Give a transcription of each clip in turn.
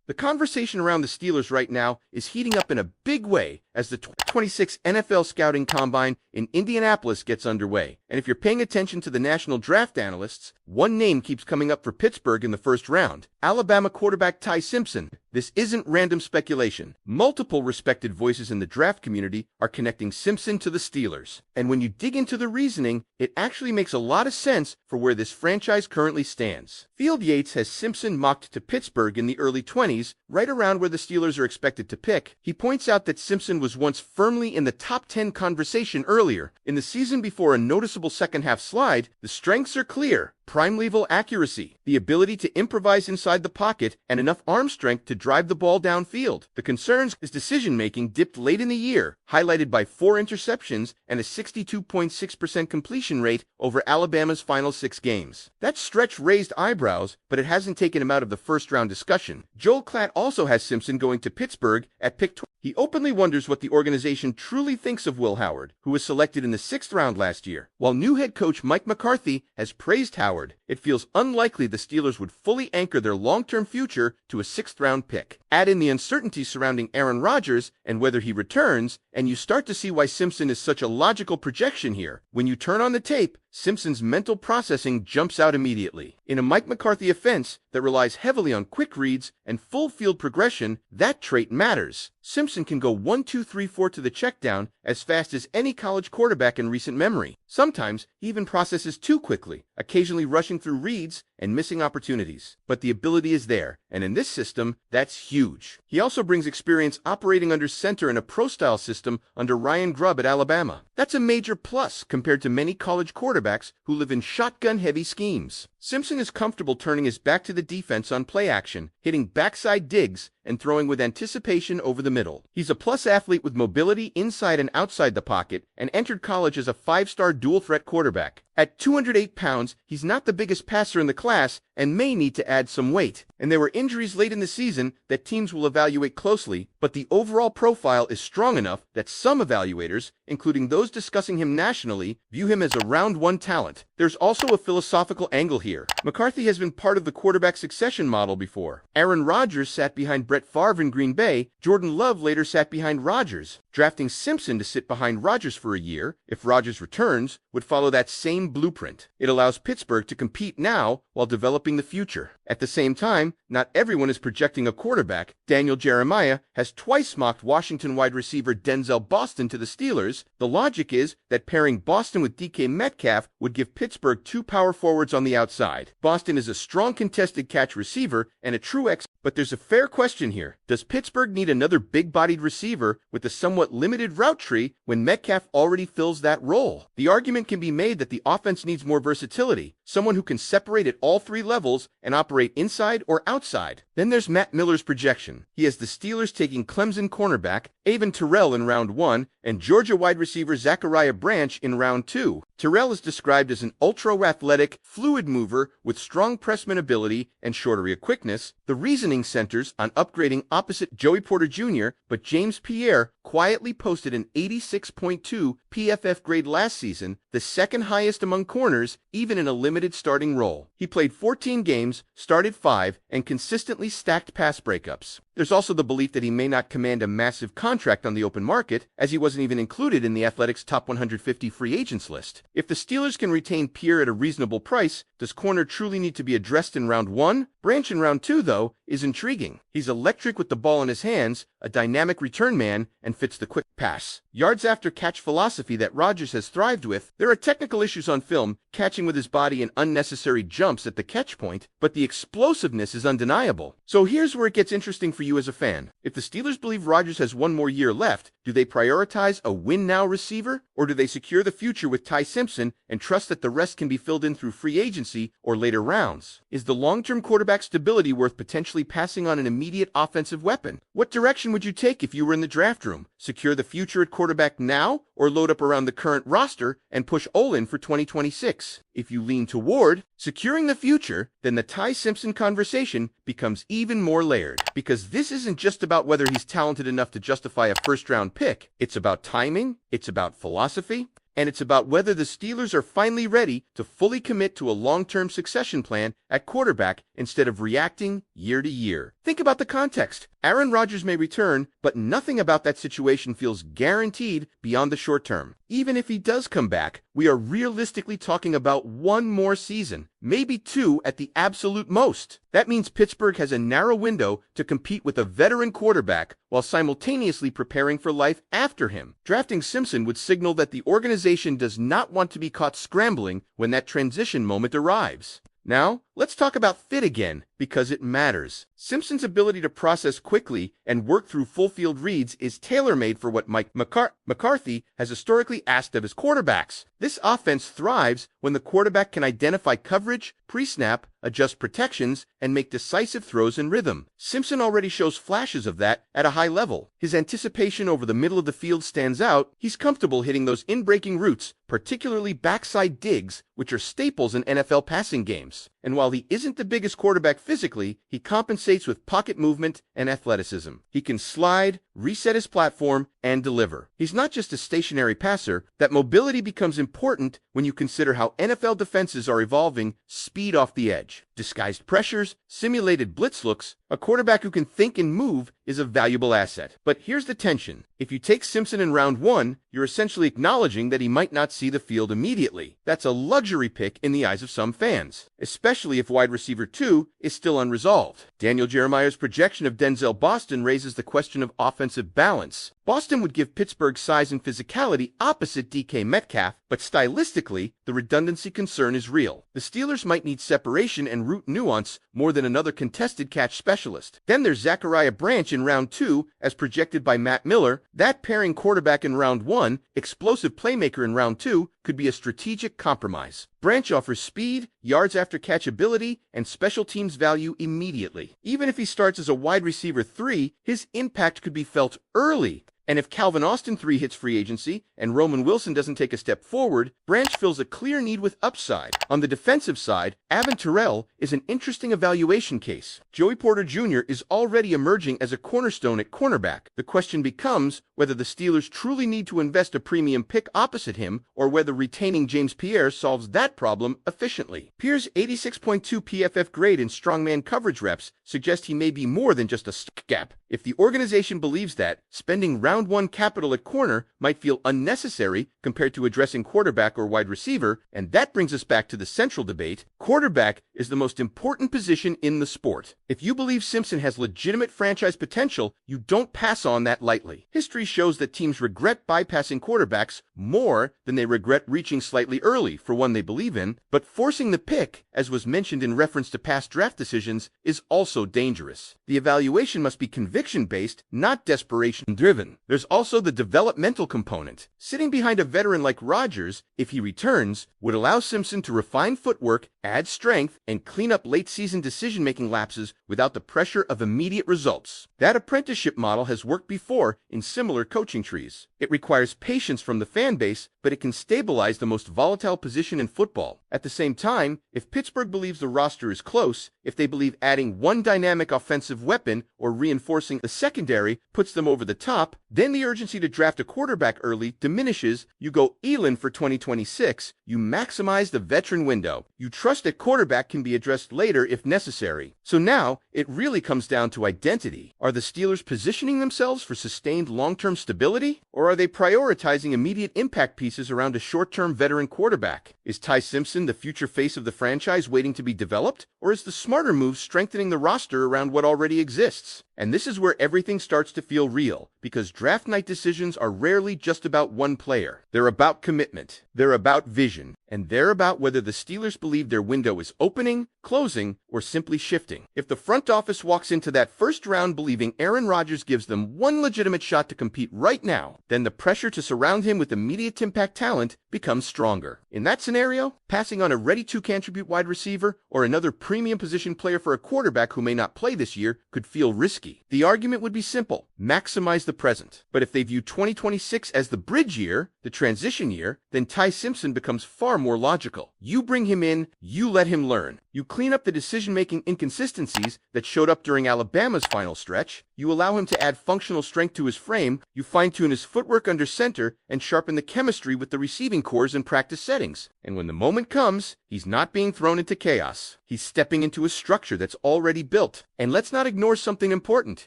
The conversation around the Steelers right now is heating up in a big way as the 2026 NFL Scouting Combine in Indianapolis gets underway. And if you're paying attention to the national draft analysts, one name keeps coming up for Pittsburgh in the first round: Alabama quarterback Ty Simpson. This isn't random speculation. Multiple respected voices in the draft community are connecting Simpson to the Steelers. And when you dig into the reasoning, it actually makes a lot of sense for where this franchise currently stands. Field Yates has Simpson mocked to Pittsburgh in the early 20s, right around where the Steelers are expected to pick. He points out that Simpson was once firmly in the top 10 conversation earlier. In the season before a noticeable second-half slide, the strengths are clear: prime-level accuracy, the ability to improvise inside the pocket, and enough arm strength to drive the ball downfield. The concerns: his decision-making dipped late in the year, highlighted by 4 interceptions and a 62.6% completion rate over Alabama's final 6 games. That stretch raised eyebrows, but it hasn't taken him out of the first-round discussion. Joel Klatt also has Simpson going to Pittsburgh at pick 20. He openly wonders what the organization truly thinks of Will Howard, who was selected in the 6th round last year. While new head coach Mike McCarthy has praised Howard, it feels unlikely the Steelers would fully anchor their long-term future to a 6th-round pick. Add in the uncertainty surrounding Aaron Rodgers and whether he returns, and you start to see why Simpson is such a logical projection here. When you turn on the tape, Simpson's mental processing jumps out immediately. In a Mike McCarthy offense that relies heavily on quick reads and full field progression, that trait matters. Simpson can go 1, 2, 3, 4 to the check down as fast as any college quarterback in recent memory. Sometimes he even processes too quickly, occasionally rushing through reads and missing opportunities. But the ability is there, and in this system, that's huge. He also brings experience operating under center in a pro-style system under Ryan Grubb at Alabama. That's a major plus compared to many college quarterbacks who live in shotgun-heavy schemes. Simpson is comfortable turning his back to the defense on play action, hitting backside digs, and throwing with anticipation over the middle. He's a plus athlete with mobility inside and outside the pocket, and entered college as a 5-star dual-threat quarterback. At 208 pounds, he's not the biggest passer in the class and may need to add some weight. And there were injuries late in the season that teams will evaluate closely, but the overall profile is strong enough that some evaluators, including those discussing him nationally, view him as a round-1 talent. There's also a philosophical angle here. McCarthy has been part of the quarterback succession model before. Aaron Rodgers sat behind Brett Favre in Green Bay. Jordan Love later sat behind Rodgers. Drafting Simpson to sit behind Rodgers for a year, if Rodgers returns, would follow that same blueprint. It allows Pittsburgh to compete now while developing the future. At the same time, not everyone is projecting a quarterback. Daniel Jeremiah has twice mocked Washington wide receiver Denzel Boston to the Steelers. The logic is that pairing Boston with DK Metcalf would give Pittsburgh 2 power forwards on the outside. Boston is a strong contested catch receiver and a true X. But there's a fair question here. Does Pittsburgh need another big-bodied receiver with a somewhat limited route tree when Metcalf already fills that role? The argument can be made that the offense needs more versatility, someone who can separate at all 3 levels and operate inside or outside. Then there's Matt Miller's projection. He has the Steelers taking Clemson cornerback Avon Terrell in round 1 and Georgia wide receiver Zachariah Branch in round 2. Terrell is described as an ultra-athletic, fluid mover with strong pressman ability and short area quickness. The reasoning centers on upgrading opposite Joey Porter Jr., but James Pierre quietly posted an 86.2 PFF grade last season, the second highest among corners, even in a limited starting role. He played 14 games, started 5, and consistently stacked pass breakups. There's also the belief that he may not command a massive contract on the open market, as he wasn't even included in the Athletic's top 150 free agents list. If the Steelers can retain Pierre at a reasonable price, does corner truly need to be addressed in round 1? Branch in round 2, though, is intriguing. He's electric with the ball in his hands, a dynamic return man, and fits the quick pass, yards after catch philosophy that Rodgers has thrived with. There are technical issues on film, catching with his body and unnecessary jumps at the catch point, but the explosiveness is undeniable. So here's where it gets interesting for you as a fan. If the Steelers believe Rodgers has 1 more year left, do they prioritize a win-now receiver, or do they secure the future with Ty Simpson and trust that the rest can be filled in through free agency or later rounds? Is the long-term quarterback stability worth potentially passing on an immediate offensive weapon? What direction would you take if you were in the draft room? Secure the future at quarterback now, or load up around the current roster and push Olin for 2026? If you lean toward securing the future, then the Ty Simpson conversation becomes even more layered. Because this isn't just about whether he's talented enough to justify a first-round pick. It's about timing, it's about philosophy, and it's about whether the Steelers are finally ready to fully commit to a long-term succession plan at quarterback instead of reacting year to year. Think about the context. Aaron Rodgers may return, but nothing about that situation feels guaranteed beyond the short term. Even if he does come back, we are realistically talking about one more season, maybe two at the absolute most. That means Pittsburgh has a narrow window to compete with a veteran quarterback while simultaneously preparing for life after him. Drafting Simpson would signal that the organization does not want to be caught scrambling when that transition moment arrives. Now, let's talk about fit again, because it matters. Simpson's ability to process quickly and work through full-field reads is tailor-made for what Mike McCarthy has historically asked of his quarterbacks. This offense thrives when the quarterback can identify coverage, pre-snap, adjust protections, and make decisive throws in rhythm. Simpson already shows flashes of that at a high level. His anticipation over the middle of the field stands out. He's comfortable hitting those in-breaking routes, particularly backside digs, which are staples in NFL passing games. And while he isn't the biggest quarterback physically, he compensates with pocket movement and athleticism. He can slide, reset his platform, and deliver. He's not just a stationary passer. That mobility becomes important when you consider how NFL defenses are evolving speed off the edge. Disguised pressures, simulated blitz looks, a quarterback who can think and move is a valuable asset. But here's the tension. If you take Simpson in round one, you're essentially acknowledging that he might not see the field immediately. That's a luxury pick in the eyes of some fans, especially if wide receiver 2 is still unresolved. Daniel Jeremiah's projection of Denzel Boston raises the question of offensive balance. Boston would give Pittsburgh size and physicality opposite DK Metcalf, but stylistically, the redundancy concern is real. The Steelers might need separation and route nuance more than another contested catch specialist. Then there's Zachariah Branch in round 2, as projected by Matt Miller. That pairing quarterback in round 1, explosive playmaker in round 2, could be a strategic compromise. Branch offers speed, yards after catch ability, and special teams value immediately. Even if he starts as a wide receiver 3, his impact could be felt early. And if Calvin Austin 3 hits free agency and Roman Wilson doesn't take a step forward, Branch fills a clear need with upside. On the defensive side, Avon Terrell is an interesting evaluation case. Joey Porter Jr. is already emerging as a cornerstone at cornerback. The question becomes whether the Steelers truly need to invest a premium pick opposite him or whether retaining James Pierre solves that problem efficiently. Pierre's 86.2 PFF grade in strongman coverage reps suggests he may be more than just a stopgap. If the organization believes that, spending round one capital at corner might feel unnecessary compared to addressing quarterback or wide receiver, and that brings us back to the central debate. Quarterback is the most important position in the sport. If you believe Simpson has legitimate franchise potential, you don't pass on that lightly. History shows that teams regret bypassing quarterbacks more than they regret reaching slightly early for one they believe in, but forcing the pick, as was mentioned in reference to past draft decisions, is also dangerous. The evaluation must be conviction-based, not desperation-driven. There's also the developmental component. Sitting behind a veteran like Rodgers, if he returns, would allow Simpson to refine footwork, add strength, and clean up late-season decision-making lapses without the pressure of immediate results. That apprenticeship model has worked before in similar coaching trees. It requires patience from the fan base, but it can stabilize the most volatile position in football. At the same time, if Pittsburgh believes the roster is close, if they believe adding one dynamic offensive weapon or reinforcing the secondary puts them over the top, then the urgency to draft a quarterback early diminishes. You go Elin for 2026. You maximize the veteran window. You trust that quarterback can be addressed later if necessary. So now, it really comes down to identity. Are the Steelers positioning themselves for sustained long-term stability? Or are they prioritizing immediate impact pieces around a short-term veteran quarterback? Is Ty Simpson the future face of the franchise waiting to be developed? Or is the smarter move strengthening the roster around what already exists? And this is where everything starts to feel real, because draft night decisions are rarely just about one player. They're about commitment, they're about vision, and they're about whether the Steelers believe their window is opening, closing, or simply shifting. If the front office walks into that first round believing Aaron Rodgers gives them one legitimate shot to compete right now, then the pressure to surround him with immediate impact talent becomes stronger. In that scenario, passing on a ready-to-contribute wide receiver or another premium position player for a quarterback who may not play this year could feel risky. The argument would be simple: maximize the present. But if they view 2026 as the bridge year, the transition year, then Ty Simpson becomes far more logical. You bring him in, you let him learn. You clean up the decision-making inconsistencies that showed up during Alabama's final stretch. You allow him to add functional strength to his frame. You fine-tune his footwork under center and sharpen the chemistry with the receiving cores in practice settings. And when the moment comes, he's not being thrown into chaos. He's stepping into a structure that's already built. And let's not ignore something important.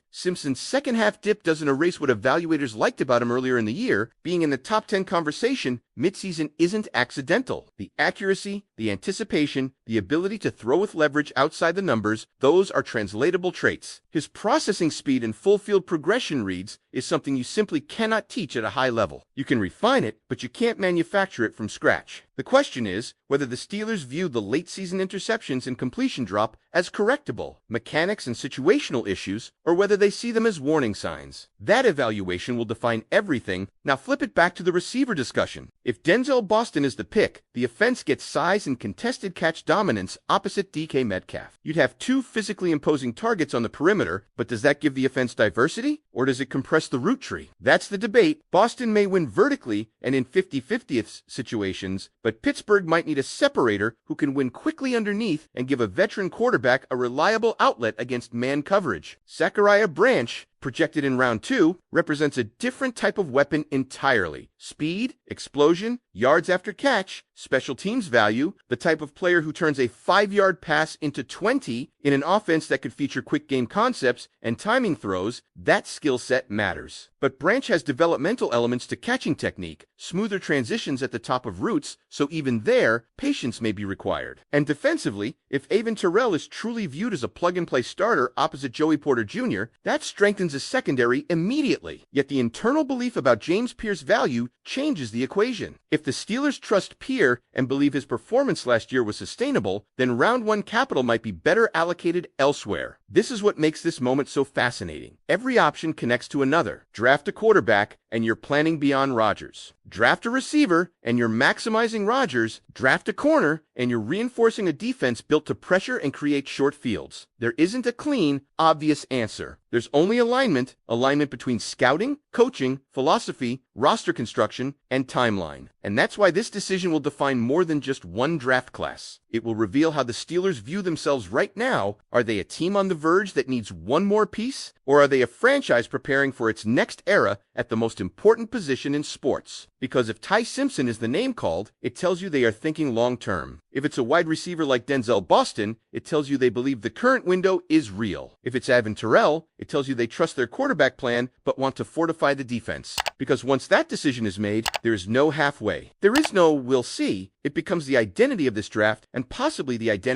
Simpson's second-half dip doesn't erase what evaluators liked about him earlier in the year. Being in the top 10 conversation midseason isn't accidental. The accuracy, the anticipation, the ability to throw with leverage outside the numbers, those are translatable traits. His processing speed and full-field progression reads is something you simply cannot teach at a high level. You can refine it, but you can't manufacture it from scratch. The question is whether the Steelers view the late-season interceptions and completion drop as correctable mechanics and situational issues, or whether they see them as warning signs. That evaluation will define everything. Now flip it back to the receiver discussion. If Denzel Boston is the pick, the offense gets size and contested catch dominance opposite DK Metcalf. You'd have two physically imposing targets on the perimeter, but does that give the offense diversity, or does it compress the root tree? That's the debate. Boston may win vertically and in 50-50th situations, but Pittsburgh might need a separator who can win quickly underneath and give a veteran quarterback a reliable outlet against man coverage. Zachariah Branch, projected in round 2, represents a different type of weapon entirely. Speed, explosion, yards after catch, special teams value, the type of player who turns a 5-yard pass into 20 in an offense that could feature quick game concepts and timing throws. That skill set matters. But Branch has developmental elements to catching technique, smoother transitions at the top of routes, so even there, patience may be required. And defensively, if Avon Terrell is truly viewed as a plug-and-play starter opposite Joey Porter Jr., that strengthens his secondary immediately. Yet the internal belief about James Pierce's value changes the equation. If the Steelers trust Pierre and believe his performance last year was sustainable, then round 1 capital might be better allocated elsewhere. This is what makes this moment so fascinating. Every option connects to another. Draft a quarterback, and you're planning beyond Rodgers. Draft a receiver, and you're maximizing Rodgers. Draft a corner, and you're reinforcing a defense built to pressure and create short fields. There isn't a clean, obvious answer. There's only alignment between scouting, coaching, philosophy, roster construction, and timeline. And that's why this decision will define more than just one draft class. It will reveal how the Steelers view themselves right now. Are they a team on the verge that needs one more piece? Or are they a franchise preparing for its next era at the most important position in sports? Because if Ty Simpson is the name called, it tells you they are thinking long-term. If it's a wide receiver like Denzel Boston, it tells you they believe the current window is real. If it's Avon Terrell, it tells you they trust their quarterback plan but want to fortify the defense. Because once that decision is made, there is no halfway. There is no "we'll see." It becomes the identity of this draft and possibly the identity